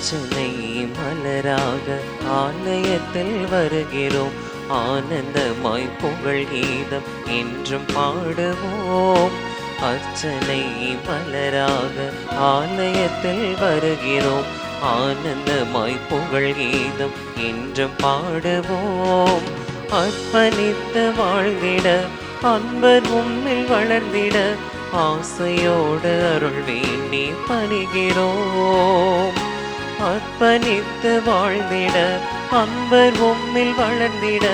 அர்ச்சனை மலராக ஆலயத்தில் வருகிறோம். ஆனந்தமாய் புகழ் கீதம் என்றும் பாடுவோம். அர்ச்சனை மலராக ஆலயத்தில் வருகிறோம். ஆனந்தமாய் புகழ் கீதம் என்றும் பாடுவோம். அர்ப்பணித்து வாழ்ந்திட அன்பர் உம்மில் வளர்ந்திட ஆசையோடு அருள் வேண்டி பணிகிறோம். அர்ப்பணித்து வாழ்ந்திட அன்பர் உம்மில் வளர்ந்திட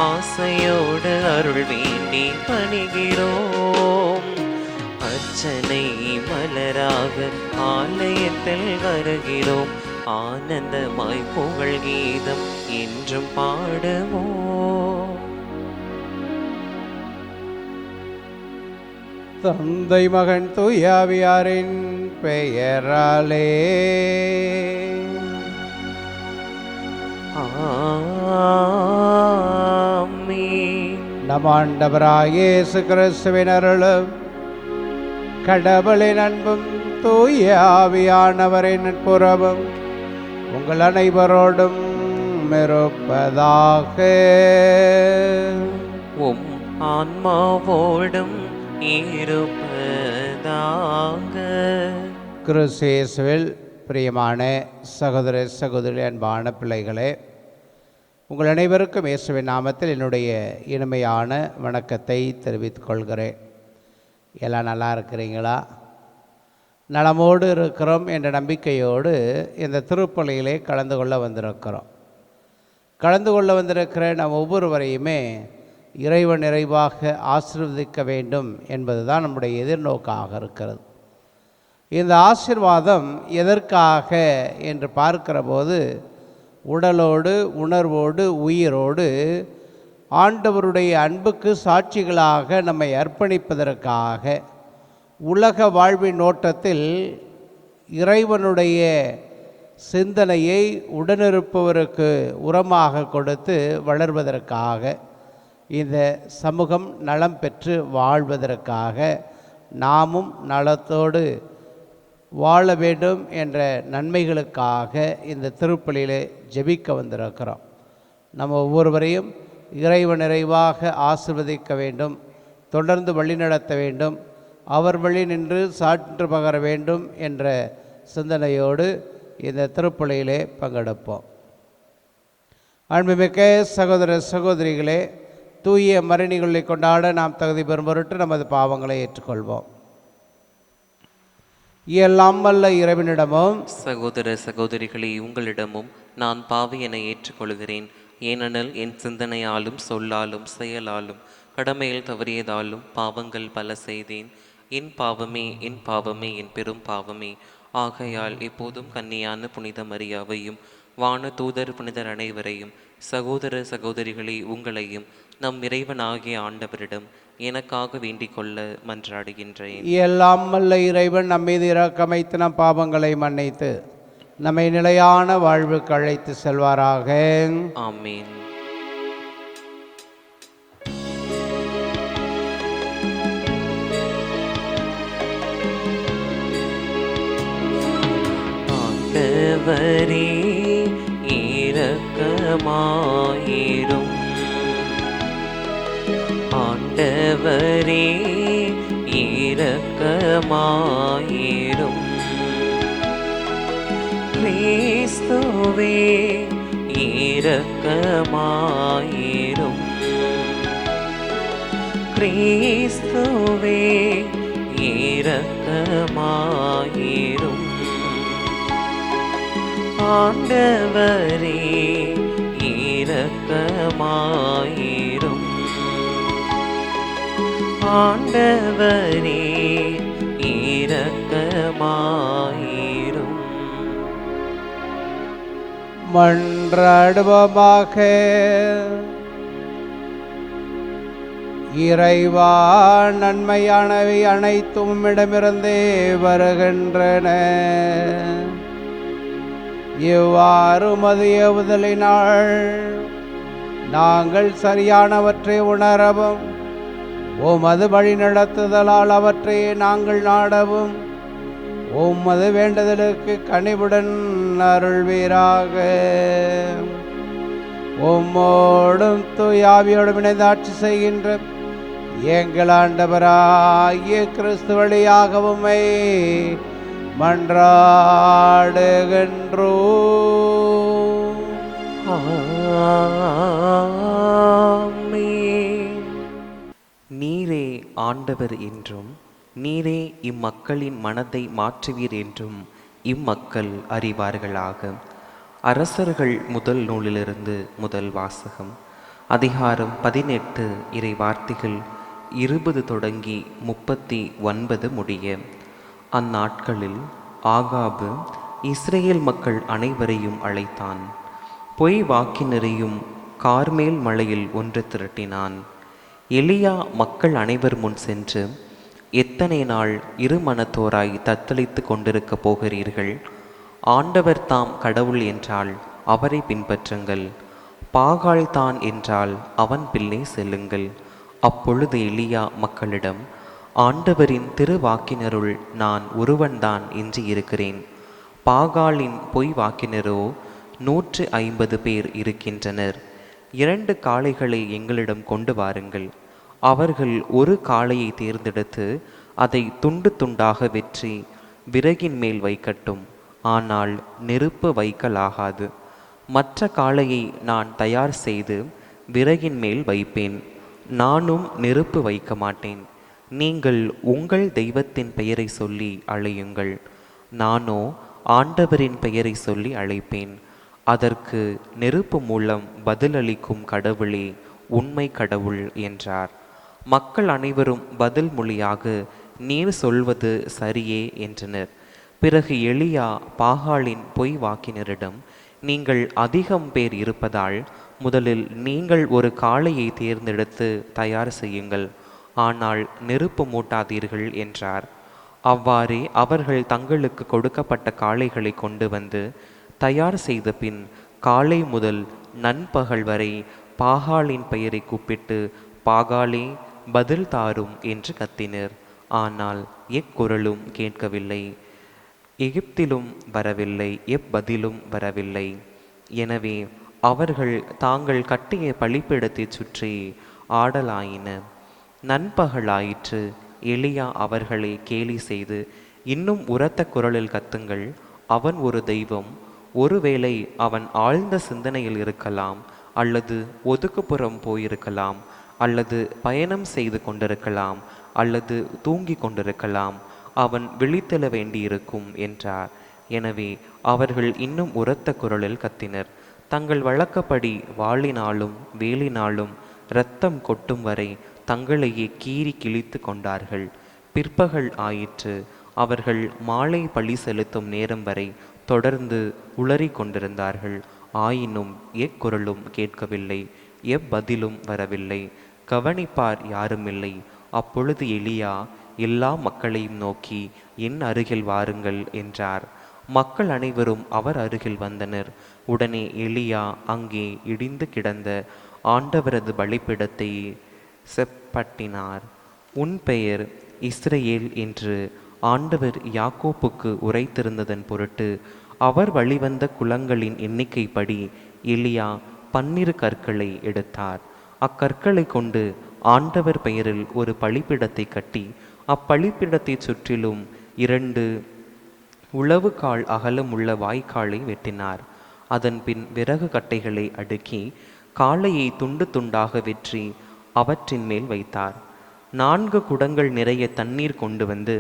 ஆசையோடு அருள் வேண்டி பணிகிறோம். அர்ச்சனை மலராக ஆலயத்தில் வருகிறோம். ஆனந்தமாய் புகழ் கீதம் என்றும் பாடுவோம். தந்தை மகன் தூயாவியாரின் பெயராலே ஆமென். நம் ஆண்டவராகிய இயேசு கிறிஸ்துவின் அருளும் கடவுளின் அன்பும் தூய ஆவியானவரின் நட்புறவும் உங்கள் அனைவரோடும் இருப்பதாக. உம் ஆன்மாவோடும் இருப்பதாக. கிறிஸ்து இயேசுவில் பிரியமான சகோதர சகோதரி அன்பான பிள்ளைகளே, உங்கள் அனைவருக்கும் இயேசுவின் நாமத்தில் என்னுடைய இனிமையான வணக்கத்தை தெரிவித்துக் கொள்கிறேன். எல்லாம் நல்லா இருக்கிறீங்களா? நலமோடு இருக்கிறோம் என்ற நம்பிக்கையோடு இந்த திருப்பலியிலே கலந்து கொள்ள வந்திருக்கிற நம் ஒவ்வொருவரையுமே இறைவன் நிறைவாக ஆசீர்வதிக்க வேண்டும் என்பது தான் நம்முடைய எதிர்நோக்காக இருக்கிறது. இந்த ஆசீர்வாதம் எதற்காக என்று பார்க்கிற போது, உடலோடு உணர்வோடு உயிரோடு ஆண்டவருடைய அன்புக்கு சாட்சிகளாக நம்மை அர்ப்பணிப்பதற்காக, உலக வாழ்வின் நோட்டத்தில் இறைவனுடைய சிந்தனையை உடனிருப்பவருக்கு உரமாக கொடுத்து வளர்வதற்காக, இந்த சமூகம் நலம் பெற்று வாழ்வதற்காக, நாமும் நலத்தோடு வாழ வேண்டும் என்ற நன்மைகளுக்காக இந்த திருப்பலியிலே ஜெபிக்க வந்திருக்கிறோம். நம்ம ஒவ்வொருவரையும் இறைவன் நிறைவாக ஆசீர்வதிக்க வேண்டும், தொடர்ந்து வழிநடத்த வேண்டும், அவர் வழி நின்று சான்று பகர வேண்டும் என்ற சிந்தனையோடு இந்த திருப்பலியிலே பங்கெடுப்போம். அன்புமிக்க சகோதர சகோதரிகளே, தூய மறைநிகழ்வை கொண்டாட நாம் தகுதி பெறும் பொருட்டு நமது பாவங்களை ஏற்றுக்கொள்வோம். எல்லாம் வல்ல இறைவனிடமும் சகோதர சகோதரிகளே, உங்களிடமும் நான் பாவி என ஏற்றுக்கொள்கிறேன். ஏனெனில் என் சிந்தனையாலும் சொல்லாலும் செயலாலும் கடமையில் தவறியதாலும் பாவங்கள் பல செய்தேன். என் பாவமே என் பெரும் பாவமே. ஆகையால் எப்போதும் கன்னியான புனித மரியாவையும் வான தூதர் புனிதர் அனைவரையும், சகோதர சகோதரிகளே உங்களையும் நம் இறைவனாகிய ஆண்டவரிடம் எனக்காக வேண்டிக் கொள்ள மன்றாடுகின்றேன். எல்லாம் வல்ல இறைவன் நம்மீது இரக்கமைத்து நம் பாவங்களை மன்னித்து நம்மை நிலையான வாழ்வுக்கு அழைத்து செல்வாராக. ஆமீன். ஆண்டவரே இரக்கமாயிரும். ஆண்டவரே இரக்கமாயிரும். கிறிஸ்துவே இரக்கமாயிரும். கிறிஸ்துவே இரக்கமாயிரும். ஆண்டவரே இரக்கமாயிரும். ஆண்டவரே இரக்கமாயிரும். மன்றாடுவோமாக. இறைவா, நன்மையானவை அனைத்தும் இடமிருந்தே வருகின்றன. இவ்வாறு உமது ஏவுதலினால் நாங்கள் சரியானவற்றை உணரவும், உமது வழி நடத்துதலால் அவற்றை நாங்கள் நாடவும் உமது வேண்டுதலுக்கு கனிவுடன் அருள்வீராக. உம்மோடும் தூயாவியோடும் இணைந்து ஆட்சி செய்கின்ற எங்கள் ஆண்டவராகிய கிறிஸ்து வழியாக உம்மை மன்றாடுகின்றோம். ஆமென். நீரே ஆண்டவர் என்றும் நீரே இம்மக்களின் மனதை மாற்றுவீர் என்றும் இம்மக்கள் அறிவார்களாக. அரசர்கள் முதல் நூலிலிருந்து முதல் வாசகம். அதிகாரம் 18, இறை வார்த்தைகள் 20 தொடங்கி 39 முடிய. அந்நாட்களில் ஆகாபு இஸ்ரேல் மக்கள் அனைவரையும் அழைத்தான். பொய் வாக்கினரையும் கார்மேல் மலையில் ஒன்று திரட்டினான். எலியா மக்கள் அனைவர் முன் சென்று, எத்தனை நாள் இருமனத்தோராய் தத்தளித்து கொண்டிருக்க போகிறீர்கள்? ஆண்டவர் தாம் கடவுள் என்றால் அவரை பின்பற்றுங்கள், பாகால் தான் என்றால் அவன் பிள்ளை செல்லுங்கள். அப்பொழுது எலியா மக்களிடம், ஆண்டவரின் திருவாக்கினருள் நான் ஒருவன்தான் எஞ்சி இருக்கிறேன். பாகாலின் பொய் வாக்கினரோ 150 பேர் இருக்கின்றனர். 2 காளைகளை எங்களிடம் கொண்டு வாருங்கள். அவர்கள் ஒரு காளையை தேர்ந்தெடுத்து அதை துண்டு துண்டாக வெற்றி விறகின் மேல் வைக்கட்டும், ஆனால் நெருப்பு வைக்கலாகாது. மற்ற காளையை நான் தயார் செய்து விறகின் மேல் வைப்பேன், நானும் நெருப்பு வைக்க மாட்டேன். நீங்கள் உங்கள் தெய்வத்தின் பெயரை சொல்லி அழையுங்கள், நானோ ஆண்டவரின் பெயரை சொல்லி அழைப்பேன். அதற்கு நெருப்பு மூலம் பதிலளிக்கும் கடவுளே உண்மை கடவுள் என்றார். மக்கள் அனைவரும் பதில் மொழியாக, நீர் சொல்வது சரியே என்றனர். பிறகு எலியா பாகாலின் பொய் வாக்கினரிடம், நீங்கள் அதிகம் பேர் இருப்பதால் முதலில் நீங்கள் ஒரு காளையை தேர்ந்தெடுத்து தயார் செய்யுங்கள், ஆனால் நெருப்பு மூட்டாதீர்கள் என்றார். அவ்வாறே அவர்கள் தங்களுக்கு கொடுக்கப்பட்ட காளைகளை கொண்டு வந்து தயார் செய்த பின் காலை முதல் நண்பகல் வரை பாகாலின் பெயரை கூப்பிட்டு, பாகாலே பதில் தாரும் என்று கத்தினர். ஆனால் எக்குரலும் கேட்கவில்லை, எகிப்திலும் வரவில்லை, எப்பதிலும் வரவில்லை. எனவே அவர்கள் தாங்கள் கட்டிய பலிபீடத்தை சுற்றி ஆடலாயின. நண்பகலாயிற்று. எலியா அவர்களை கேலி செய்து, இன்னும் உரத்த குரலில் கத்துங்கள், அவன் ஒரு தெய்வம். ஒருவேளை அவன் ஆழ்ந்த சிந்தனையில் இருக்கலாம், அல்லது ஒதுக்குப்புறம் போயிருக்கலாம், அல்லது பயணம் செய்து கொண்டிருக்கலாம், அல்லது தூங்கி கொண்டிருக்கலாம். அவன் விழித்தெழ வேண்டியிருக்கும் என்றார். எனவே அவர்கள் இன்னும் உரத்த குரலில் கத்தினர். தங்கள் வழக்கப்படி வாளினாலும் வேலினாலும் இரத்தம் கொட்டும் வரை தங்களையே கீறி கிழித்து கொண்டார்கள். பிற்பகல் ஆயிற்று. அவர்கள் மாலை பழி செலுத்தும் நேரம் வரை தொடர்ந்து உளறி கொண்டிருந்தார்கள். ஆயினும் எக்குரலும் கேட்கவில்லை, எப்பதிலும் வரவில்லை. கவனிப்பார் யாருமில்லை. அப்பொழுது எலியா எல்லா மக்களையும் நோக்கி, என் அருகில் வாருங்கள் என்றார். மக்கள் அனைவரும் அவர் அருகில் வந்தனர். உடனே எலியா அங்கே இடிந்து கிடந்த ஆண்டவரது பலிபீடத்தை செப்பட்டினார். உன் பெயர் இஸ்ரேல் என்று ஆண்டவர் யாக்கோப்புக்கு உரைத்திருந்ததன் பொருட்டு அவர் வழிவந்த குலங்களின் எண்ணிக்கைப்படி எலியா 12 கற்களை எடுத்தார். அக்கற்களை கொண்டு ஆண்டவர் பெயரில் ஒரு பலிபீடத்தை கட்டி அப்பலிபீடத்தை சுற்றிலும் 2 உளவுகால் அகலமுள்ள வாய்க்காலை வெட்டினார். அதன் பின் விறகு கட்டைகளை அடுக்கி காளையை துண்டு துண்டாக வெற்றி அவற்றின் மேல் வைத்தார். 4 குடங்கள் நிறைய தண்ணீர் கொண்டு வந்து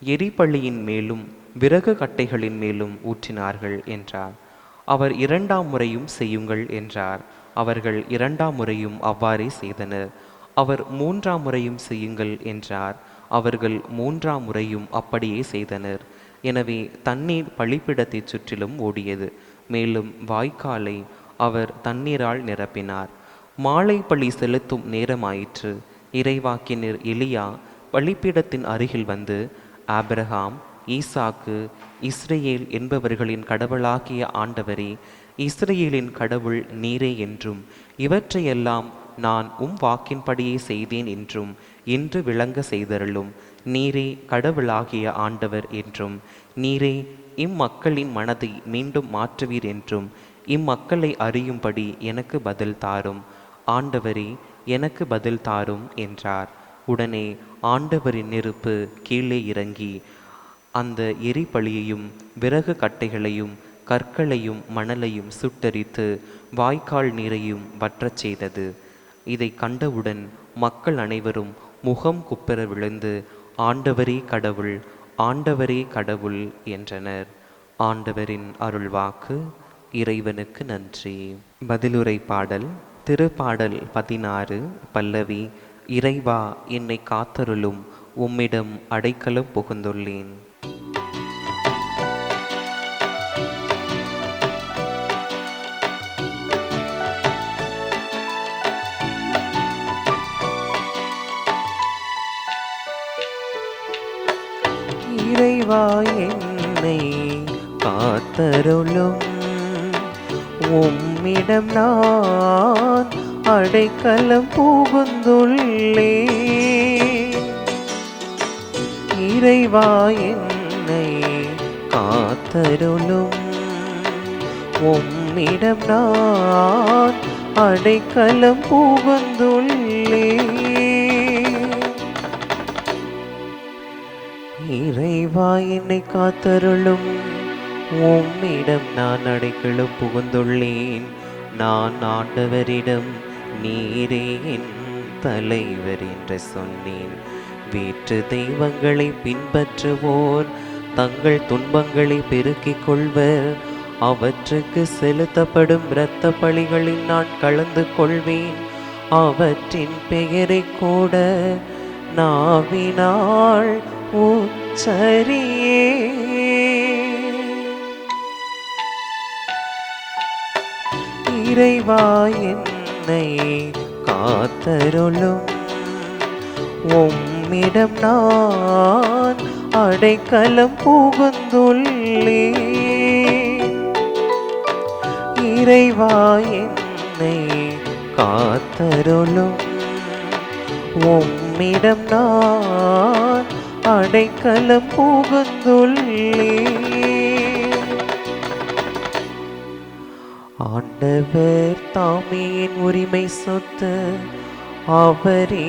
எரிபலியின் மேலும் விறகு கட்டைகளின் மேலும் ஊற்றினார்கள் என்றார். அவர் 2ஆம் முறையும் செய்யுங்கள் என்றார். அவர்கள் 2ஆம் முறையும் அவ்வாறே செய்தனர். அவர் 3ஆம் முறையும் செய்யுங்கள் என்றார். அவர்கள் 3ஆம் முறையும் அப்படியே செய்தனர். எனவே தண்ணீர் பலிபீடத்தை சுற்றிலும் ஓடியது. மேலும் வாய்க்காலை அவர் தண்ணீரால் நிரப்பினார். மாலை பழி செலுத்தும் நேரமாயிற்று. இறைவாக்கினர் எலியா பலிபீடத்தின் அருகில் வந்து, ஆபிரகாம், ஈசாக்கு, இஸ்ரேல் என்பவர்களின் கடவுளாகிய ஆண்டவரே, இஸ்ரேலின் கடவுள் நீரே என்றும் இவற்றையெல்லாம் நான் வாக்கின்படியே செய்தேன் என்றும் இன்று விளங்க செய்தருளும். நீரே கடவுளாகிய ஆண்டவர் என்றும் நீரே இம்மக்களின் மனதை மீண்டும் மாற்றுவீர் என்றும் இம்மக்களை அறியும்படி எனக்கு பதில் தாரும். ஆண்டவரே, எனக்கு பதில் தாரும் என்றார். உடனே ஆண்டவரின் நெருப்பு கீழே இறங்கி அந்த எரிபலியையும் விறகு கட்டைகளையும் கற்களையும் மணலையும் சுட்டரித்து வாய்க்கால் நீரையும் வற்றச் செய்தது. இதை கண்டவுடன் மக்கள் அனைவரும் முகம் குப்புற விழுந்து, ஆண்டவரே கடவுள், ஆண்டவரே கடவுள் என்றனர். ஆண்டவரின் அருள்வாக்கு. இறைவனுக்கு நன்றி. பதிலுரை பாடல். திருப்பாடல் 16 பல்லவி. இறைவா, என்னை காத்தருளும், உம்மிடம் அடைக்கலம் புகுந்துள்ளேன். இறைவா, என்னை காத்தருளும், உம்மிடம் நான் அடைக்கலம் புகுந்துள்ளேன். இறைவா, என்னை காத்தருளும், உம்மிடம் நான் அடைக்கலம் புகுந்துள்ளேன். இறைவா, என்னை காத்தருளும், உம்மிடம் நான் அடைக்கலம் புகுந்துள்ளேன். நான் ஆண்டவரிடம் நீரே என் தலைவர் என்று சொன்னேன். வேற்று தெய்வங்களை பின்பற்றுவோர் தங்கள் துன்பங்களை பெருக்கிக் கொள்வர். அவற்றுக்கு செலுத்தப்படும் இரத்த பலிகளில் நான் கலந்து கொள்வேன். அவற்றின் பெயரை கூட நாவினால் உச்சரியே. இறைவா, என்னை காத்தருளும், உம்மிடம் நான் அடைக்கலம் புகுந்துள்ளேன். இறைவா, என்னை காத்தருளும், உம்மிடம் நான் அடைக்கலம் புகுந்துள்ளேன். ஆண்டவர் தாமே என் உரிமை சொத்து, அவரே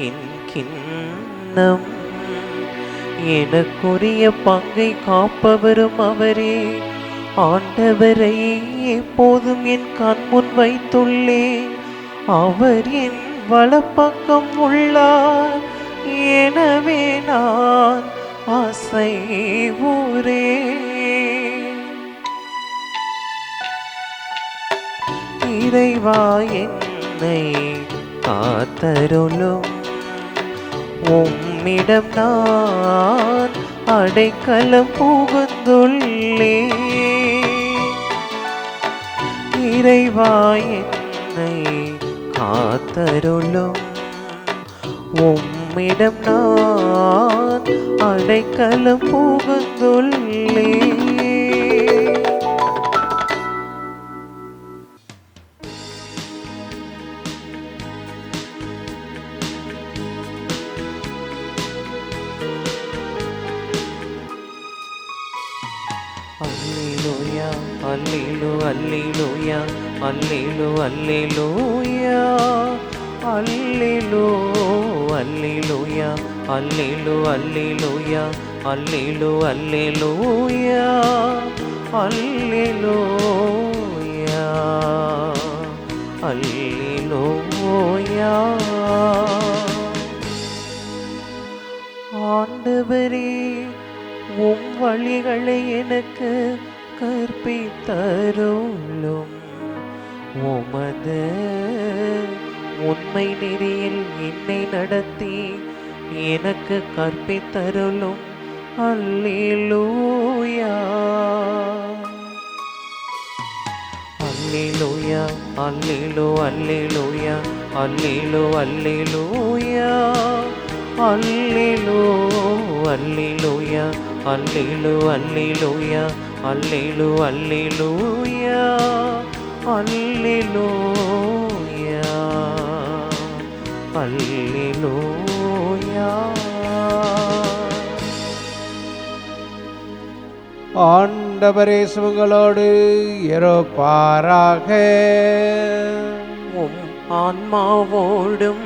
என் கிண்ணம். எனக்குரிய பங்கை காப்பவரும் அவரே. ஆண்டவரை எப்போதும் என் கண்முன் வைத்துள்ளேன். அவர் என் வலப்பக்கம் உள்ளார், எனவே நான் அசைவுறேன். இறைவா, என்னை காத்தருளும், உம்மிடம் நான் அடைக்கலம் புகுந்துள்ளேன். இறைவா, என்னை காத்தருளும், உம்மிடம் நான் அடைக்கலம் புகுந்துள்ளேன். Alleluia, Alleluia, Alleluia, Alleluia, Alleluia, Alleluia, Alleluia, Alleluia, Alleluia, Alleluia. ஆண்டவரே, உம் வழிகளை எனக்கு கற்பித்தருளும். உமது உண்மை நெறியில் என்னை நடத்தி எனக்கு கற்பித்தருளும். அல்லேலூயா, அல்லேலூயா, அல்லேலூயா, அல்லேலூயா, அல்லேலூயா, அல்லேலூயா, அல்லேலூயா, அல்லேலூயா, அல்லேலூயா, அல்லேலூயா. ஆண்டவரே உங்களோடு இருப்பாராக. உம் ஆன்மாவோடும்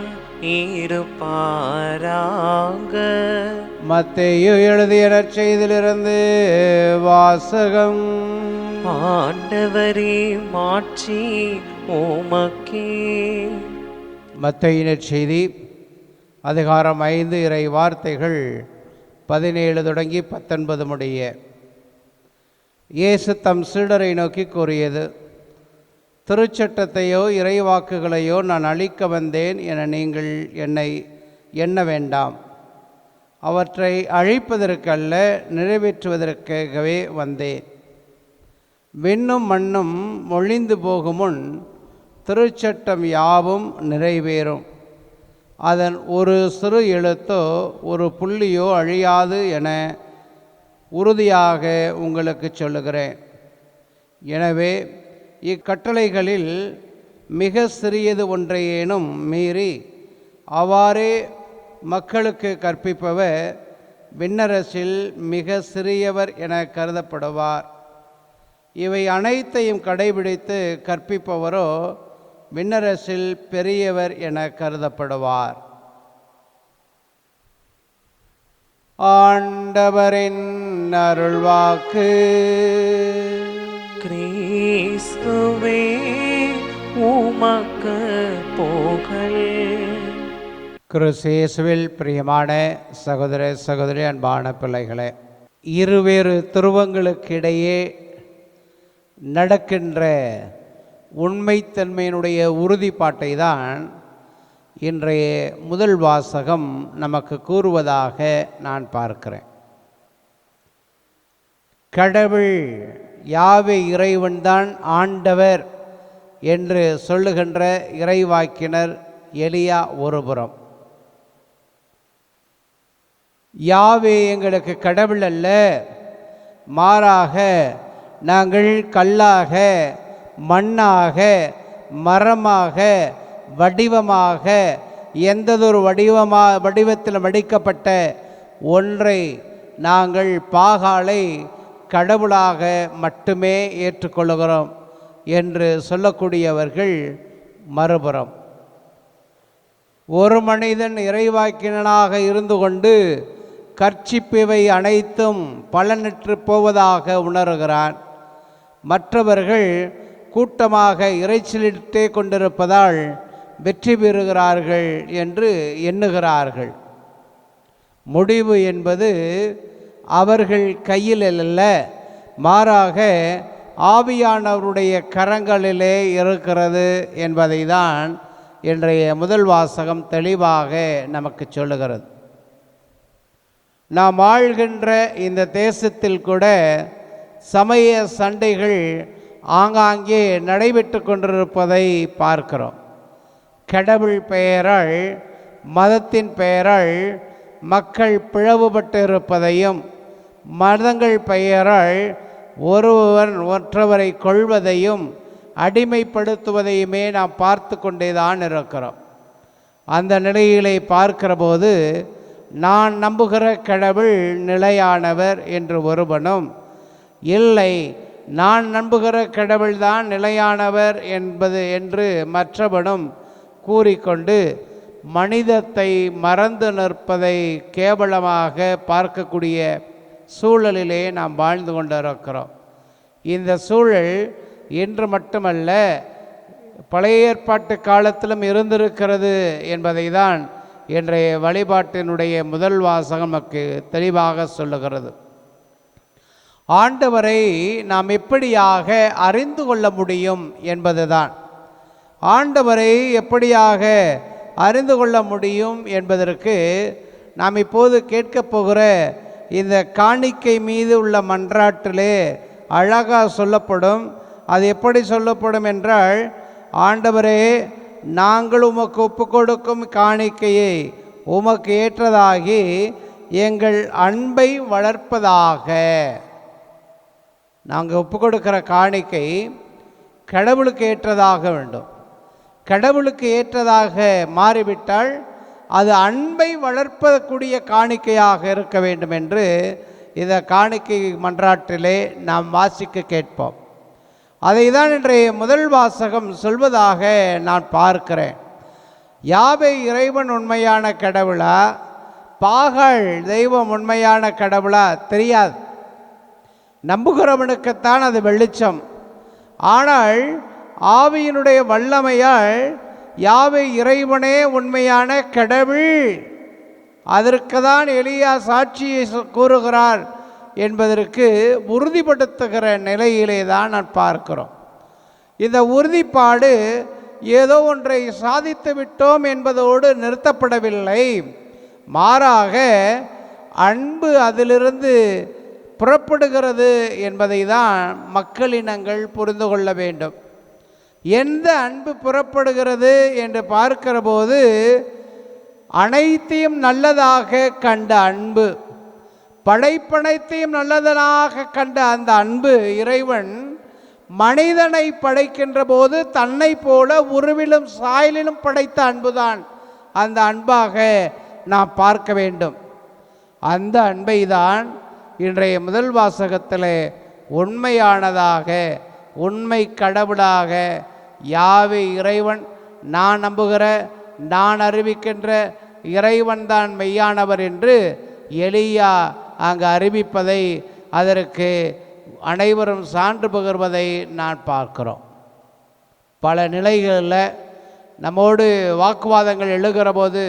இருப்பாராக. மத்தேயு எழுதிய நற்செய்தியிலிருந்து வாசகம். ஆண்டவரே மாட்சி உமக்கே. மத்தேயு நற்செய்தி அதிகாரம் 5 இறை வார்த்தைகள் 17 தொடங்கி 19 முடிய. இயேசு தம் சீடரை நோக்கி கூறியது: திருச்சட்டத்தையோ இறைவாக்குகளையோ நான் அழிக்க வந்தேன் என நீங்கள் என்னை எண்ண வேண்டாம். அவற்றை அழிப்பதற்கல்ல, நிறைவேற்றுவதற்காகவே வந்தேன். விண்ணும் மண்ணும் ஒழிந்து போகும் முன் திருச்சட்டம் யாவும் நிறைவேறும். அதன் ஒரு சிறு எழுத்தோ ஒரு புள்ளியோ அழியாது என உறுதியாக உங்களுக்கு சொல்லுகிறேன். எனவே இக்கட்டளைகளில் மிக சிறியது ஒன்றையேனும் மீறி அவ்வாறே மக்களுக்கு கற்பிப்பவர் விண்ணரசில் மிக சிறியவர் என கருதப்படுவார். இவை அனைத்தையும் கடைபிடித்து கற்பிப்பவரோ விண்ணரசில் பெரியவர் என கருதப்படுவார். ஆண்டவரின் அருள்வாக்கு. கிறிஸ்துவே உமக்கு புகழ். கிறிஸ்துவில் பிரியமான சகோதர சகோதரி, அன்பான பிள்ளைகளே, இருவேறு துருவங்களுக்கிடையே நடக்கின்ற உண்மைத்தன்மையினுடைய உறுதிப்பாட்டை தான் இன்றைய முதல் வாசகம் நமக்கு கூறுவதாக நான் பார்க்கிறேன். கடவுள் யாவே இறைவன்தான் ஆண்டவர் என்று சொல்லுகின்ற இறைவாக்கினர் எலியா ஒருபுறம், யாவே எங்களுக்கு கடவுள் அல்ல, மாறாக நாங்கள் கல்லாக, மண்ணாக, மரமாக, வடிவமாக, எந்ததொரு வடிவத்தில் வடிக்கப்பட்ட ஒன்றை நாங்கள் பாகாலை கடவுளாக மட்டுமே ஏற்றுக்கொள்கிறோம் என்று சொல்லக்கூடியவர்கள் மறுபுறம். ஒரு மனிதன் இறைவாக்கினனாக இருந்து கொண்டு கற்பிப்பவை அனைத்தும் பலனற்று போவதாக உணர்கிறான். மற்றவர்கள் கூட்டமாக இறைச்சலிட்டே கொண்டிருப்பதால் வெற்றி பெறுகிறார்கள் என்று எண்ணுகிறார்கள். முடிவு என்பது அவர்கள் கையில் அல்ல, மாறாக ஆவியானவருடைய கரங்களிலே இருக்கிறது என்பதை தான் இன்றைய முதல் வாசகம் தெளிவாக நமக்கு சொல்லுகிறது. நாம் ஆள்கின்ற இந்த தேசத்தில் கூட சமய சண்டைகள் ஆங்காங்கே நடைபெற்று கொண்டிருப்பதை பார்க்கிறோம். கடவுள் பெயரால், மதத்தின் பெயரால் மக்கள் பிளவுபட்டு இருப்பதையும், மதங்கள் பெயரால் ஒருவர் மற்றவரை கொள்வதையும் அடிமைப்படுத்துவதையுமே நாம் பார்த்து கொண்டே தான் இருக்கிறோம். அந்த நிலையிலே பார்க்கிற போது நான் நம்புகிற கடவுள் நிலையானவர் என்று ஒருவனும், இல்லை நான் நம்புகிற கடவுள்தான் நிலையானவர் என்று மற்றவனும் கூறிக்கொண்டு மனிதத்தை மறந்து நிற்பதை கேவலமாக பார்க்கக்கூடிய சூழலிலே நாம் வாழ்ந்து கொண்டிருக்கிறோம். இந்த சூழல் இன்று மட்டுமல்ல, பழைய ஏற்பாட்டு காலத்திலும் இருந்திருக்கிறது என்பதை தான் இன்றைய வழிபாட்டினுடைய முதல் வாசகம் நமக்கு தெளிவாக சொல்லுகிறது. ஆண்டவரை நாம் எப்படியாக அறிந்து கொள்ள முடியும் என்பதுதான். ஆண்டவரை எப்படியாக அறிந்து கொள்ள முடியும் என்பதற்கு நாம் இப்போது கேட்கப் போகிற இந்த காணிக்கை மீது உள்ள மன்றாட்டிலே அழகாக சொல்லப்படும். அது எப்படி சொல்லப்படும் என்றால், ஆண்டவரே நாங்கள் உமக்கு ஒப்பு கொடுக்கும் காணிக்கையை உமக்கு ஏற்றதாகி எங்கள் அன்பை வளர்ப்பதாக. நாங்கள் ஒப்பு கொடுக்கிற காணிக்கை கடவுளுக்கு ஏற்றதாக வேண்டும். கடவுளுக்கு ஏற்றதாக மாறிவிட்டால் அது அன்பை வளர்ப்பக்கூடிய காணிக்கையாக இருக்க வேண்டும் என்று இந்த காணிக்கை மன்றாட்டிலே நாம் வாசிக்க கேட்போம். அதை தான் இன்றைய முதல் வாசகம் சொல்வதாக நான் பார்க்கிறேன். யாவே இறைவன் உண்மையான கடவுளா, பாகால் தெய்வம் உண்மையான கடவுளா தெரியாது. நம்புகிறவனுக்குத்தான் அது வெளிச்சம். ஆனால் ஆவியினுடைய வல்லமையால் யாவே இறைவனே உண்மையான கடவுள், அதற்கு தான் எலியா சாட்சியை கூறுகிறார் என்பதற்கு உறுதிப்படுத்துகிற நிலையிலே தான் நான் பார்க்கிறோம். இந்த உறுதிப்பாடு ஏதோ ஒன்றை சாதித்து விட்டோம் என்பதோடு நிறுத்தப்படவில்லை. மாறாக அன்பு அதிலிருந்து புறப்படுகிறது என்பதை தான் மக்களினங்கள் புரிந்து கொள்ள வேண்டும். எந்த அன்பு புறப்படுகிறது என்று பார்க்கிற போது அனைத்தையும் நல்லதாக கண்ட அன்பு, படைப்பனைத்தையும் நல்லதனாக கண்ட அந்த அன்பு இறைவன் மனிதனை படைக்கின்ற போது தன்னை போல உருவிலும் சாயலிலும் படைத்த அன்புதான் அந்த அன்பாக நாம் பார்க்க வேண்டும். அந்த அன்பை தான் இன்றைய முதல் வாசகத்தில் உண்மையானதாக, உண்மை கடவுளாக யாவே இறைவன், நான் நம்புகிற, நான் அறிவிக்கின்ற இறைவன் தான் மெய்யானவர் என்று எலியா அங்கு அறிவிப்பதை, அதற்கு அனைவரும் சான்று பகிர்வதை நான் பார்க்கிறோம். பல நிலைகளில் நம்மோடு வாக்குவாதங்கள் எழுகிற போது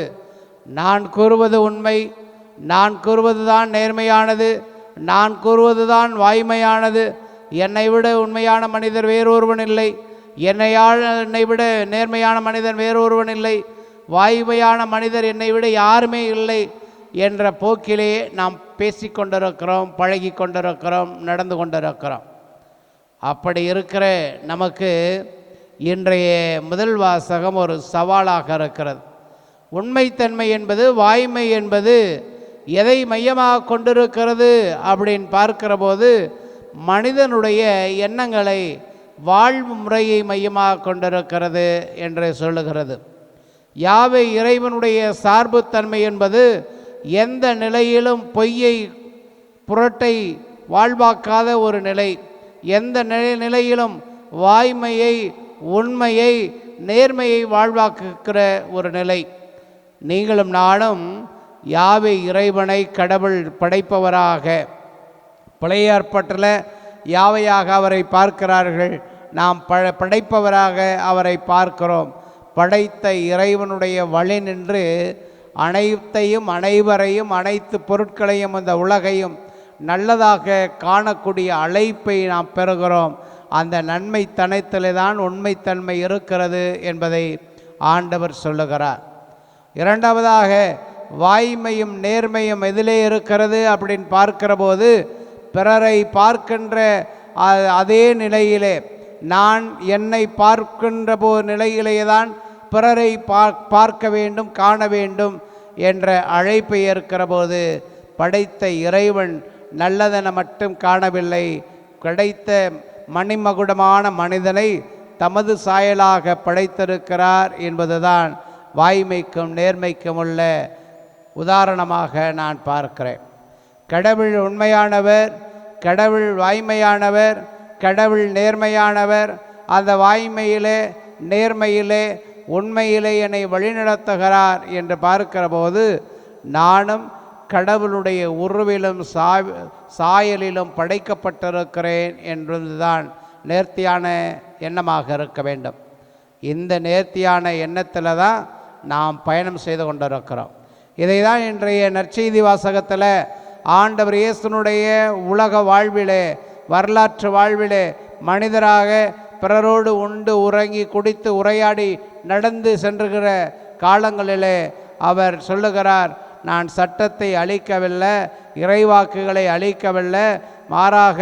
நான் கூறுவது உண்மை, நான் கூறுவது தான் நேர்மையானது, நான் கூறுவது தான் வாய்மையானது, என்னை விட உண்மையான மனிதர் வேறொருவன் இல்லை, என்னை விட நேர்மையான மனிதன் வேறொருவன் இல்லை, வாய்மையான மனிதர் என்னை விட யாருமே இல்லை என்ற போக்கிலே நாம் பேசிக்கொண்டிருக்கிறோம், பழகி கொண்டிருக்கிறோம், நடந்து கொண்டிருக்கிறோம். அப்படி இருக்கிற நமக்கு இன்றைய முதல் வாசகம் ஒரு சவாலாக இருக்கிறது. உண்மைத்தன்மை என்பது, வாய்மை என்பது எதை மையமாக கொண்டிருக்கிறது அப்படின்னு பார்க்கிற போது மனிதனுடைய எண்ணங்களை, வாழ்வு முறையை மையமாக கொண்டிருக்கிறது என்று சொல்லுகிறது. யாவே இறைவனுடைய சார்புத்தன்மை என்பது எந்த நிலையிலும் பொய்யை, புரட்டை வாழ்வாக்காத ஒரு நிலை, எந்த நிலையிலும் வாய்மையை, உண்மையை, நேர்மையை வாழ்வாக்குகிற ஒரு நிலை. நீங்களும் நானும் யாவே இறைவனை கடவுள் படைப்பவராக, பழைய ஏற்பாட்டில் யாவையாக அவரை பார்க்கிறார்கள், நாம் படைப்பவராக அவரை பார்க்கிறோம். படைத்த இறைவனுடைய வழி நின்று அனைத்தையும், அனைவரையும், அனைத்து பொருட்களையும், அந்த உலகையும் நல்லதாக காணக்கூடிய அழைப்பை நாம் பெறுகிறோம். அந்த நன்மை தனத்திலே தான் உண்மைத்தன்மை இருக்கிறது என்பதை ஆண்டவர் சொல்லுகிறார். இரண்டாவதாக வாய்மையும் நேர்மையும் எதிலே இருக்கிறது அப்படின்னு பார்க்கிற போது பிறரை பார்க்கின்ற அதே நிலையிலே, நான் என்னை பார்க்கின்ற நிலையிலேயே தான் பிறரை பார்க்க வேண்டும், காண வேண்டும் என்ற அழைப்பை ஏற்கிற போது படைத்த இறைவன் நல்லதென மட்டும் காணவில்லை, கிடைத்த மணிமகுடமான மனிதனை தமது சாயலாக படைத்திருக்கிறார் என்பதுதான் வாய்மைக்கும் நேர்மைக்கும் உள்ள உதாரணமாக நான் பார்க்கிறேன். கடவுள் உண்மையானவர், கடவுள் வாய்மையானவர், கடவுள் நேர்மையானவர். அந்த வாய்மையிலே, நேர்மையிலே, உண்மையிலே என்னை வழிநடத்துகிறார் என்று பார்க்கிற போது நானும் கடவுளுடைய உருவிலும் சாயலிலும் படைக்கப்பட்டிருக்கிறேன் என்பதுதான் நேர்த்தியான எண்ணமாக இருக்க வேண்டும். இந்த நேர்த்தியான எண்ணத்தில் தான் நாம் பயணம் செய்து கொண்டிருக்கிறோம். இதை தான் இன்றைய நற்செய்தி வாசகத்தில் ஆண்டவர் இயேசுனுடைய உலக வாழ்விலே, வரலாற்று வாழ்விலே மனிதராக பிறரோடு உண்டு உறங்கி குடித்து உரையாடி நடந்து சென்றுகிற காலங்களிலே அவர் சொல்லுகிறார், நான் சட்டத்தை அழிக்கவில்லை, இறைவாக்குகளை அழிக்கவில்லை, மாறாக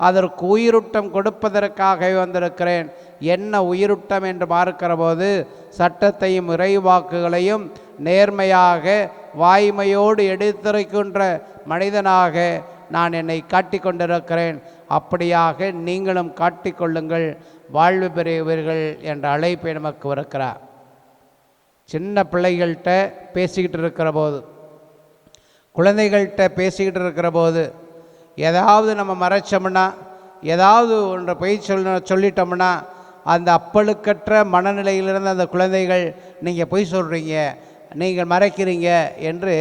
அதற்கு உயிரூட்டம் கொடுப்பதற்காக வந்திருக்கிறேன். என்ன உயிரூட்டம் என்று பார்க்கிற போது சட்டத்தையும் இறைவாக்குகளையும் நேர்மையாக வாய்மையோடு எடுத்துரைக்கின்ற மனிதனாக நான் என்னை காட்டிக்கொண்டிருக்கிறேன். அப்படியாக நீங்களும் காட்டிக்கொள்ளுங்கள், வாழ்வு பெறுவீர்கள் என்ற அழைப்பை நமக்கு இருக்கிறார். சின்ன பிள்ளைகள்கிட்ட பேசிக்கிட்டு இருக்கிற போது, குழந்தைகள்கிட்ட பேசிக்கிட்டு இருக்கிற போது ஏதாவது நம்ம மறைச்சோம்னா, ஏதாவது ஒன்றை பொய் சொல்லிட்டோம்னா, அந்த அப்பழுக்கற்ற மனநிலையிலிருந்து அந்த குழந்தைகள் நீங்கள் பொய் சொல்கிறீங்க, நீங்கள் மறைக்கிறீங்க என்று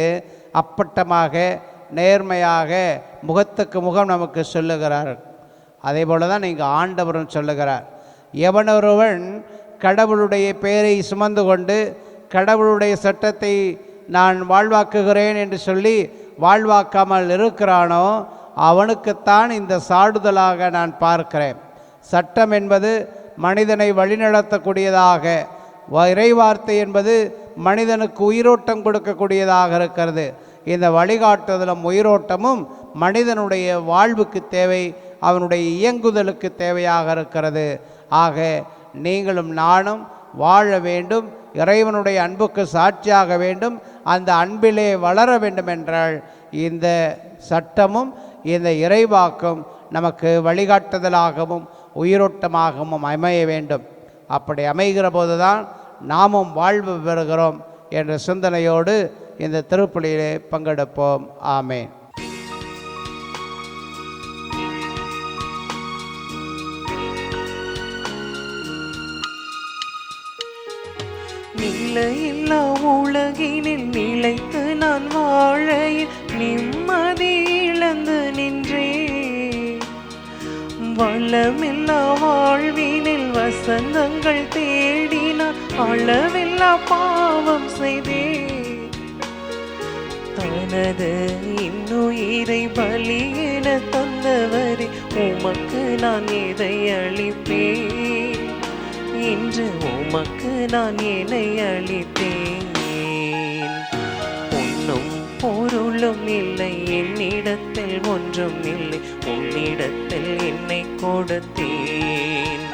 அப்பட்டமாக நேர்மையாக முகத்துக்கு முகம் நமக்கு சொல்லுகிறார். அதே போல தான் நீங்கள் ஆண்டவரும் சொல்லுகிறார். எவனொருவன் கடவுளுடைய பெயரை சுமந்து கொண்டு கடவுளுடைய சட்டத்தை நான் வாழ்வாக்குகிறேன் என்று சொல்லி வாழ்வாக்காமல் இருக்கிறானோ அவனுக்குத்தான் இந்த சாடுதலாக நான் பார்க்கிறேன். சட்டம் என்பது மனிதனை வழிநடத்தக்கூடியதாக, இறைவார்த்தை என்பது மனிதனுக்கு உயிரோட்டம் கொடுக்கக்கூடியதாக இருக்கிறது. இந்த வழிகாட்டுதலும் உயிரோட்டமும் மனிதனுடைய வாழ்வுக்கு தேவை, அவனுடைய இயங்குதலுக்கு தேவையாக இருக்கிறது. ஆக நீங்களும் நானும் வாழ வேண்டும், இறைவனுடைய அன்புக்கு சாட்சியாக வேண்டும், அந்த அன்பிலே வளர வேண்டும் என்றால் இந்த சட்டமும் இந்த இறைவாக்கும் நமக்கு வழிகாட்டுதலாகவும் உயிரோட்டமாகவும் அமைய வேண்டும். அப்படி அமைகிற போதுதான் நாமும் வாழ்வு பெறுகிறோம் என்ற சிந்தனையோடு இந்த திருப்பலியிலே பங்கெடுப்போம். ஆமேன். நிலையில்லா உலகினில் நிலைத்து நான் வாழையில் நிம்மதி இழந்து நின்றேன். வளமில்லா வாழ்வினில் வசந்தங்கள் தேடினான், அளவில்லா பாவம் செய்தேன். தனது இன்னுயிரை பலி என தந்தவரே, உமக்கு நான் எதை அளிப்பேன்? இன்று உமக்கு நான் என்னை அளித்தேன். பொன்னும் பொருளும் இல்லை என்னிடத்தில், ஒன்றும் இல்லை உன்னிடத்தில் என்னை கொடுத்தேன்.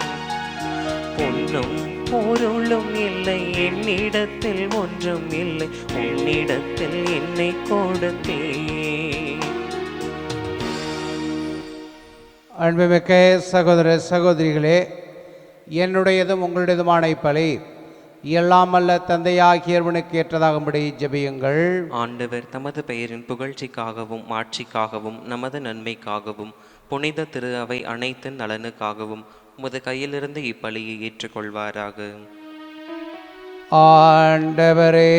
பொன்னும் பொருளும் இல்லை என்னிடத்தில், ஒன்றும் இல்லை உன்னிடத்தில் என்னை கொடுத்தேன். அன்புமிக்க சகோதர சகோதரிகளே, என்னுடையதும் உங்களுடையதுமான இப்பலி எல்லாம் அல்ல தந்தையாகியவனுக்கு ஏற்றதாகும்படி ஜெபியுங்கள். ஆண்டவர் தமது பெயரின் புகழ்ச்சிக்காகவும் மாட்சிக்காகவும் நமது நன்மைக்காகவும் புனித திரு அவை அனைத்து நலனுக்காகவும் உமது கையிலிருந்து இப்பலியை ஏற்றுக்கொள்வாராக. ஆண்டவரே,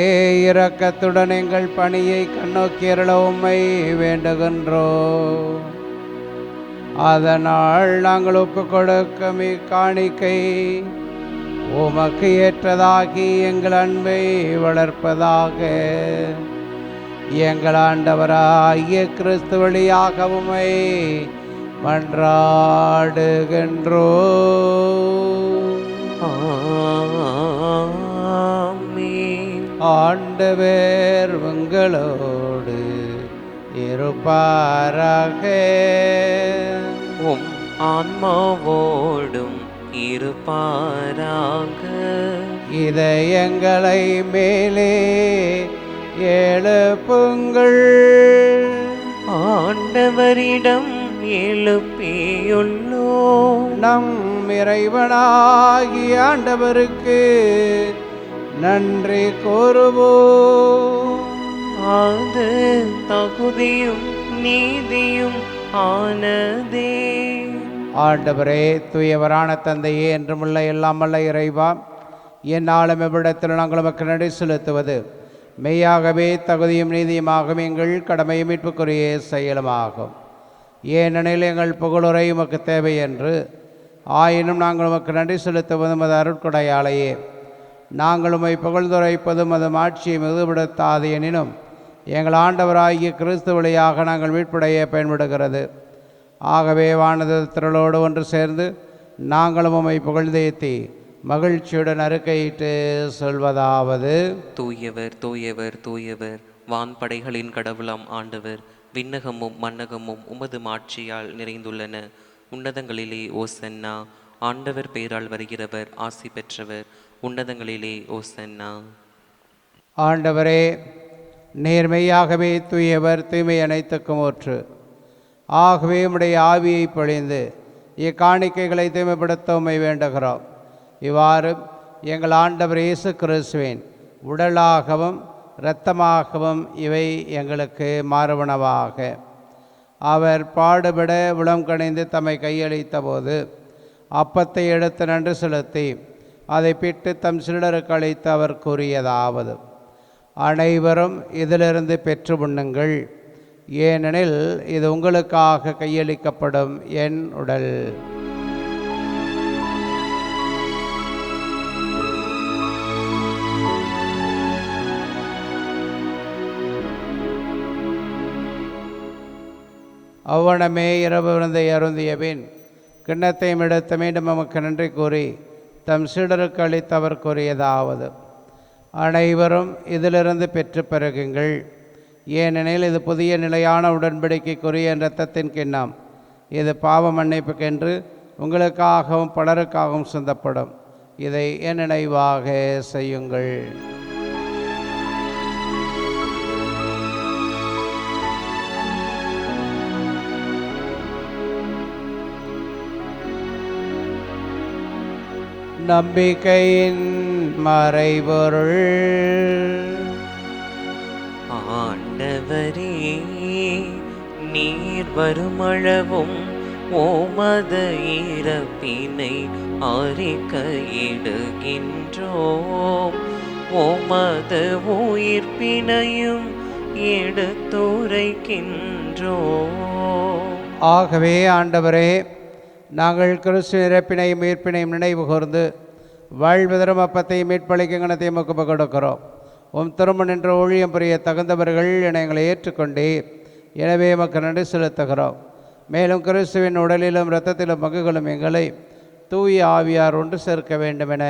இரக்கத்துடன் எங்கள் பணியை கண்ணோக்கியருள உம்மை வேண்டுகின்றோம். அதனால் நாங்கள் ஒப்பு கொடுக்கும் இக்காணிக்கை உமக்கு ஏற்றதாகி எங்கள் அன்பை வளர்ப்பதாக. எங்கள் ஆண்டவராகிய கிறிஸ்து வழியாக உம்மை மன்றாடுகின்றோம். ஆமென். ஆண்டவர் உங்களோடு இருப்பாராக. உம் ஆன்மாவோடும் இருப்பாராக. இதயங்களை மேலே எழுப்புங்கள், ஆண்டவரிடம் எழுப்பியுள்ளோம். நம் இறைவனாகிய ஆண்டவருக்கு நன்றி கூறுவோம். அது தகுதியும் நீதியும் ஆனதே. ஆண்டவரே, தூயவரான தந்தையே, என்றுமுள்ள எல்லாம் வல்ல இறைவா, என்னாலும் எவ்விடத்தில் நாங்கள் உமக்கு நன்றி செலுத்துவது மெய்யாகவே தகுதியும் நீதியுமாகும் எங்கள் கடமை மீட்புக்குரிய செயலுமாகும். ஏனெனில் எங்கள் புகழுரை உமக்கு தேவை என்று, ஆயினும் நாங்கள் உமக்கு நன்றி செலுத்துவதும் அது அருட்கொடையாலேயே. நாங்கள் உம்மை புகழ்ந்துரைப்பதும் அது ஆட்சியை மிகுபடுத்தாது எனினும் எங்கள் ஆண்டவராகிய கிறிஸ்து வழியாக நாங்கள் மீட்புடைய பயன்படுகிறது. ஆகவே வானது திரளோடு ஒன்று சேர்ந்து நாங்களும் உம்மை புகழ்ந்தேத்தி மகிழ்ச்சியுடன் அறிக்கையிட்டு சொல்வதாவது: தூயவர் தூயவர் தூயவர், வான்படைகளின் கடவுளாம் ஆண்டவர். விண்ணகமும் மன்னகமும் உமது மாட்சியால் நிறைந்துள்ளன. உன்னதங்களிலே ஓசன்னா. ஆண்டவர் பெயரால் வருகிறவர் ஆசி பெற்றவர். உன்னதங்களிலே ஓசன்னா. ஆண்டவரே, நேர்மையாகவே தூயவர், தூய்மை அனைத்துக்கும் ஊற்று. ஆகவே உம்முடைய ஆவியை பொழிந்து இக்காணிக்கைகளை தூய்மைப்படுத்த உம்மை வேண்டுகிறோம். இவ்வாறு எங்கள் ஆண்டவர் இயேசு கிறிஸ்துவின் உடலாகவும் இரத்தமாகவும் இவை எங்களுக்கு மாறுவனவாக. அவர் பாடுபட உளம் கணிந்து தம்மை கையளித்த போது அப்பத்தை எடுத்து நன்றி செலுத்தி அதை பிட்டு தம் சீடருக்கு அளித்து அவர் கூறியதாவது: அனைவரும் இதிலிருந்து பெற்று உண்ணுங்கள், ஏனெனில் இது உங்களுக்காக கையளிக்கப்படும் என் உடல். அவ்வனமே இரவு விருந்தை அருந்திய பின் கிண்ணத்தையும் எடுத்து மீண்டும் நமக்கு நன்றி கூறி தம் சீடருக்கு அளித்து அவர் கூறியதாவது: அனைவரும் இதிலிருந்து பெற்று பெறுகுங்கள், ஏனெனில் இது புதிய நிலையான உடன்படிக்கைக்குரிய இரத்தத்தின் கிண்ணம். இது பாவ மன்னிப்புக்கென்று உங்களுக்காகவும் பலருக்காகவும் சிந்தப்படும். இதை என் நினைவாக செய்யுங்கள். நம்பிக்கையின் மறைபொருள். ஆண்டவரே, நீர் வருமளவும் ஓமது இறப்பினை அறிக்கையிடுகின்றோம், ஓமது உயிர்ப்பினையும் எடுத்துரைக்கின்றோம். ஆகவே ஆண்டவரே, நாங்கள் கிறிஸ்து இறப்பினையும் உயிர்ப்பினையும் நினைவு கூர்ந்து வாழ்வதரும் அப்பத்தையும் மீட்பளிக்கும் கணத்தையும் முகப்பு கொடுக்கிறோம். உம் திருமண் என்ற ஊழியம் புரிய தகுந்தவர்கள் என எங்களை ஏற்றுக்கொண்டீர். எனவே எமக்கு நன்றி செலுத்துகிறோம். மேலும் கிறிஸ்துவின் உடலிலும் இரத்தத்திலும் பங்குகளும் எங்களை தூய ஆவியார் ஒன்று சேர்க்க வேண்டும் என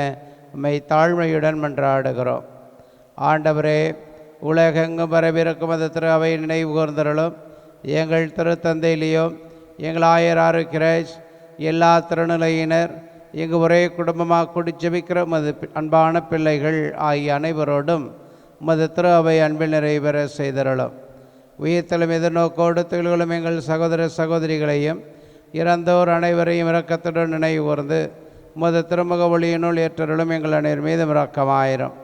உம்மை தாழ்மையுடன் மன்றாடுகிறோம். ஆண்டவரே, உலகெங்கும் வரவிருக்கும் அந்த திரு அவை நினைவு கூர்ந்தருளும். எங்கள் திருத்தந்தையிலேயும் எங்கள் ஆயர் ஆரோக்கியராஜ், எல்லா திருநிலையினர், இங்கு ஒரே குடும்பமாக கூடி ஜெபிக்கிற உமது அன்பான பிள்ளைகள் ஆகிய அனைவரோடும் உமது திரு அவை அன்பில் நிறைவேற செய்தருளும். உயிர்த்தலும் எதிர்நோக்கோடு தொழில்களும் எங்கள் சகோதர சகோதரிகளையும் இறந்தோர் அனைவரையும் இரக்கத்துடன் நினைவு கூர்ந்து உமது திருமுக ஒளியினுள் ஏற்றருளும். எங்கள் அனைவர் மீதும் இரக்கமாயிரும்.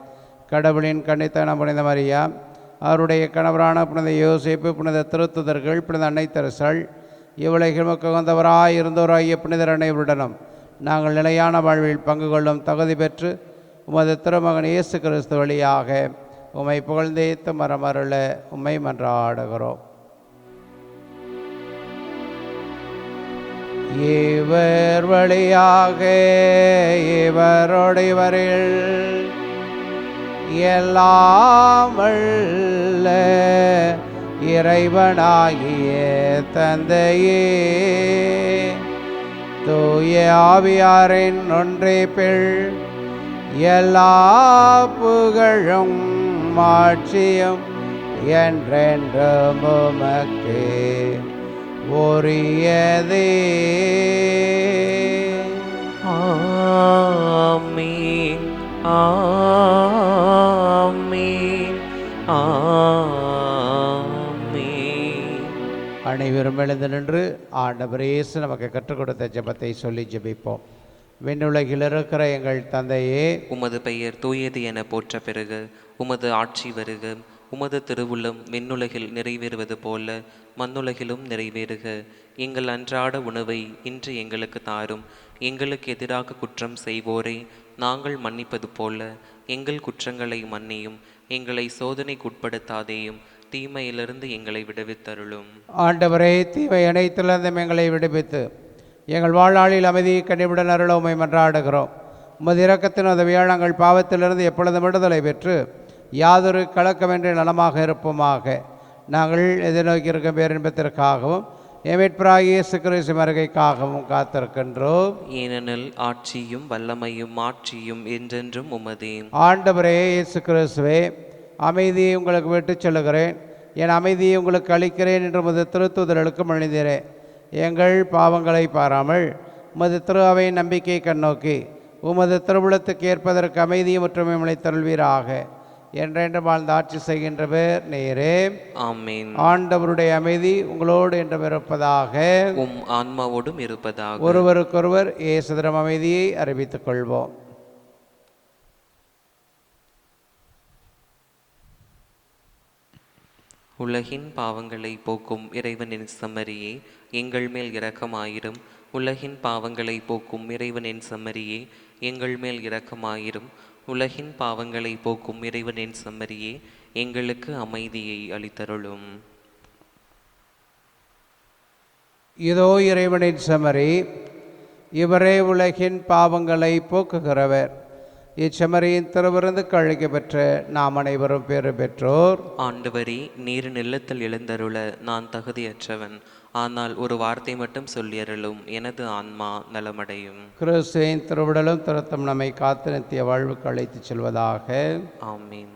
கடவுளின் கன்னித்தான புனித மரியா, அவருடைய கணவரான புனித யோசேப்பு, புனித திருத்துதர்கள், புனித அன்னை தெரசாள், இவ்வுலகில் உகந்தவராய் இருந்தோராகிய புனிதர் அனைவருடனும் நாங்கள் நிலையான வாழ்வில் பங்கு கொள்ளும் தகுதி பெற்று உமது திருமகன் இயேசு கிறிஸ்து வழியாக உம்மை புகழ்ந்தேத்து மரமருள உம்மை மன்றாடுகிறோம். இவர் வழியாக இவரோடைவரில் எல்லாம் வல்ல இறைவனாகிய தந்தையே, தூய ஆவியாரின் ஒன்றிப்பில் எல்லா புகழும் மாட்சியும் என்றென்றும் உமக்கு உரியதே. ஆமென், ஆமென், ஆமென். அனைவரும் எழுந்து நின்று ஆண்டவர் இயேசு நமக்கு கற்றுக் கொடுத்த ஜெபத்தை சொல்லி ஜெபிப்போம். விண்ணுலகில் இருக்கிற எங்கள் தந்தையே, உமது பெயர் தூயது என போற்ற பெறுக. உமது ஆட்சி வருக. உமது திருவுள்ளம் விண்ணுலகில் நிறைவேறுவது போல மண்ணுலகிலும் நிறைவேறுக. எங்கள் அன்றாட உணவை இன்று எங்களுக்கு தாரும். எங்களுக்கு எதிராக குற்றம் செய்வோரை நாங்கள் மன்னிப்பது போல எங்கள் குற்றங்களை மன்னியும். எங்களை சோதனைக்குட்படுத்தாதேயும், தீமையிலிருந்து எங்களை விடுவித்தருளும். ஆண்டவரே, தீமை அனைத்திலிருந்து எங்களை விடுவித்து எங்கள் வாழ்நாளில் அமைதியை கனிவுடன் அருள உம்மை மன்றாடுகிறோம். உமது இரக்கத்தின் உதவியால் நாங்கள் பாவத்திலிருந்து எப்பொழுதும் விடுதலை பெற்று யாதொரு கலக்கமின்றி நலமாக இருப்போமாக. நாங்கள் எதிர்நோக்கியிருக்கும் பேரின்பத்திற்காகவும் எமிட்பிராகிய இயேசு கிறிஸ்து வருகைக்காகவும் காத்திருக்கின்றோம். ஏனெனில் ஆட்சியும் வல்லமையும் மாட்சியும் என்றென்றும் உமதே. ஆண்டவரே இயேசு கிறிஸ்துவே, அமைதியை உங்களுக்கு விட்டுச் செல்லுகிறேன், என் அமைதியை உங்களுக்கு அளிக்கிறேன் என்று உமது திருத்தூதர்களுக்கு மொழிந்தீரேன். எங்கள் பாவங்களை பாராமல் உமது திரு அவையின் நம்பிக்கை கண்ணோக்கி உமது திருவுளத்துக்கு ஏற்பதற்கு அமைதியும் ஒற்றுமையும் அளித்தருள்வீராக. என்றென்று வாழ்ந்து ஆட்சி செய்கின்ற பேர் நேரே. ஆமென். ஆண்டவருடைய அமைதி உங்களோடு என்றும் இருப்பதாக, உம் ஆன்மாவோடும் இருப்பதாக. ஒருவருக்கொருவர் இயேசுவின் அமைதியை அறிவித்துக் கொள்வோம். உலகின் பாவங்களை போக்கும் இறைவனின் செம்மறியே, எங்கள் மேல் இரக்கமாயிரும். உலகின் பாவங்களை போக்கும் இறைவனின் செம்மறியே, எங்கள் மேல் இரக்கமாயிரும். உலகின் பாவங்களை போக்கும் இறைவனின் செம்மறியே, எங்களுக்கு அமைதியை அளித்தருளும். இதோ இறைவனின் செம்மறி, இவரே உலகின் பாவங்களை போக்குகிறவர். இச்செம்மறியின் திருவிருந்து கழுகி பெற்ற நாம் அனைவரும் பேறு பெற்றோர். ஆண்டவரே, நீர் நிலத்தில் எழுந்தருள நான் தகுதியற்றவன். ஆனால் ஒரு வார்த்தை மட்டும் சொல்லியருளும், எனது ஆன்மா நலமடையும். கிறிஸ்துவின் திருவிடலும் திருத்தம் நம்மை காத்து நித்திய வாழ்வுக்கு அழைத்துச் செல்வதாக. ஆமீன்.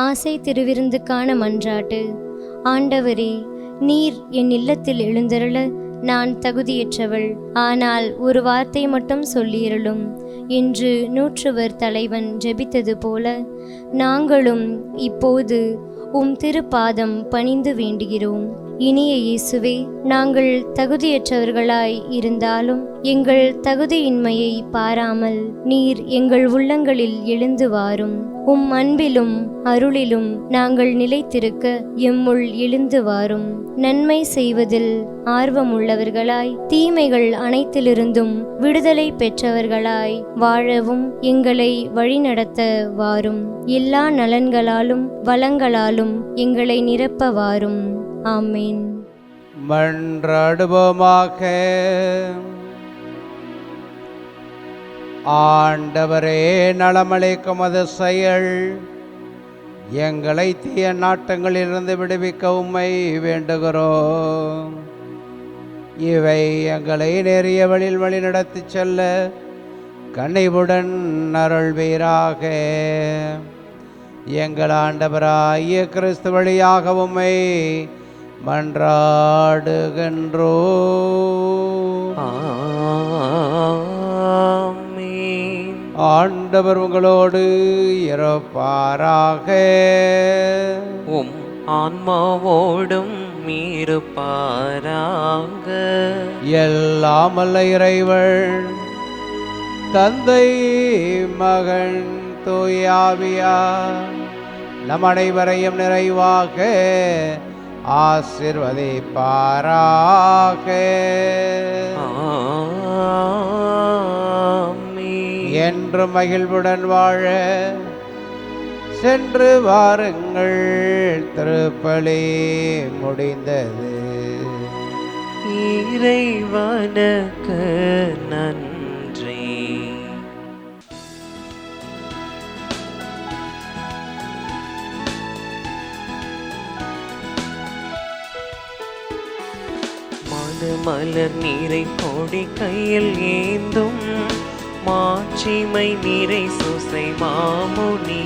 ஆசை திருவிருந்துக்கான மன்றாட்டு. ஆண்டவரே, நீர் என் இல்லத்தில் எழுந்தருள நான் தகுதியற்றவள். ஆனால் ஒரு வார்த்தை மட்டும் சொல்லியருளும் என்று நூற்றுவர் தலைவன் ஜெபித்தது போல நாங்களும் இப்போது உம் திருப்பாதம் பணிந்து வேண்டுகிறோம். இனிய இயேசுவே, நாங்கள் தகுதியற்றவர்களாய் இருந்தாலும் எங்கள் தகுதியின்மையை பாராமல் நீர் எங்கள் உள்ளங்களில் எழுந்து வாரும். உம் அன்பிலும் அருளிலும் நாங்கள் நிலைத்திருக்க எம்முள் எழுந்து வாரும். நன்மை செய்வதில் ஆர்வமுள்ளவர்களாய், தீமைகள் அனைத்திலிருந்தும் விடுதலை பெற்றவர்களாய் வாழவும் எங்களை வழிநடத்த வாரும். எல்லா நலன்களாலும் வளங்களாலும் எங்களை நிரப்ப வாரும். ஆமேன். மன்றாடுவோமாக. ஆண்டவரே, நலமளிக்கும் அது செயல் எங்களை தீய நாட்டங்களிலிருந்து விடுவிக்க உம்மை வேண்டுகிறோம். இவை எங்களை நேரிய வழியில் வழி நடத்தி செல்ல கனிவுடன் அருள்வீராக. எங்கள் ஆண்டவராகிய கிறிஸ்து வழியாக உம்மை மன்றாடுகின்றோம். ஆமென். ஆண்டவர் உங்களோடு இருப்பாராக. உம் ஆன்மாவோடும் இருப்பாராக. எல்லாம் வல்ல இறைவன் தந்தை, மகன், தூய ஆவியார் நம் அனைவரையும் நிறைவாக ஆசீர்வதிப்பாராக. ஆமென். என்று மகிழ்வுடன் வாழ சென்று வாருங்கள். திருப்பலி முடிந்தது. இறைவனுக்கு நன்றி. மலர் நீரை கோடி கையில் ஏந்தும் மாட்சிமை நீரை சூசை மாமுனி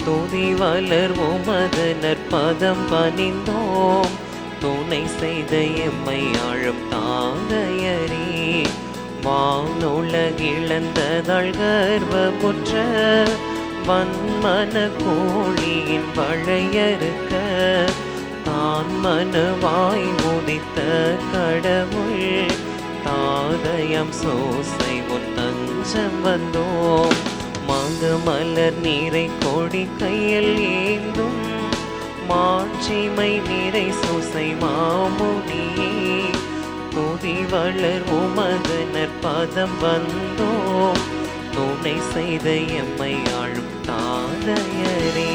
துதி வளர் உமது நற்பதம் பணிந்தோம். துணை செய்த எம்மை ஆழும் தாங்கையரே, வானுலகிழந்ததாள் கர்வமுற்ற வன்மன கோழியின் வளையறுக்க தான் மனுவாய் முதித்த கடவுள் தாதயம் சோசை முன் தஞ்சம் வந்தோம். மலர் நீரை கோடி கையில் ஏந்தும் மாட்சிமை நீரை சூசை மாமுனியே துதி வளர் உமது நற்பதம் வந்தோம். துணை செய்த எம்மை ஆளும் தாதையரே.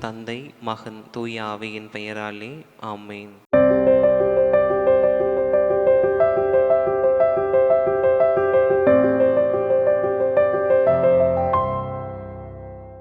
தந்தை, மகன், தூய ஆவியின் பெயராலே ஆமென்.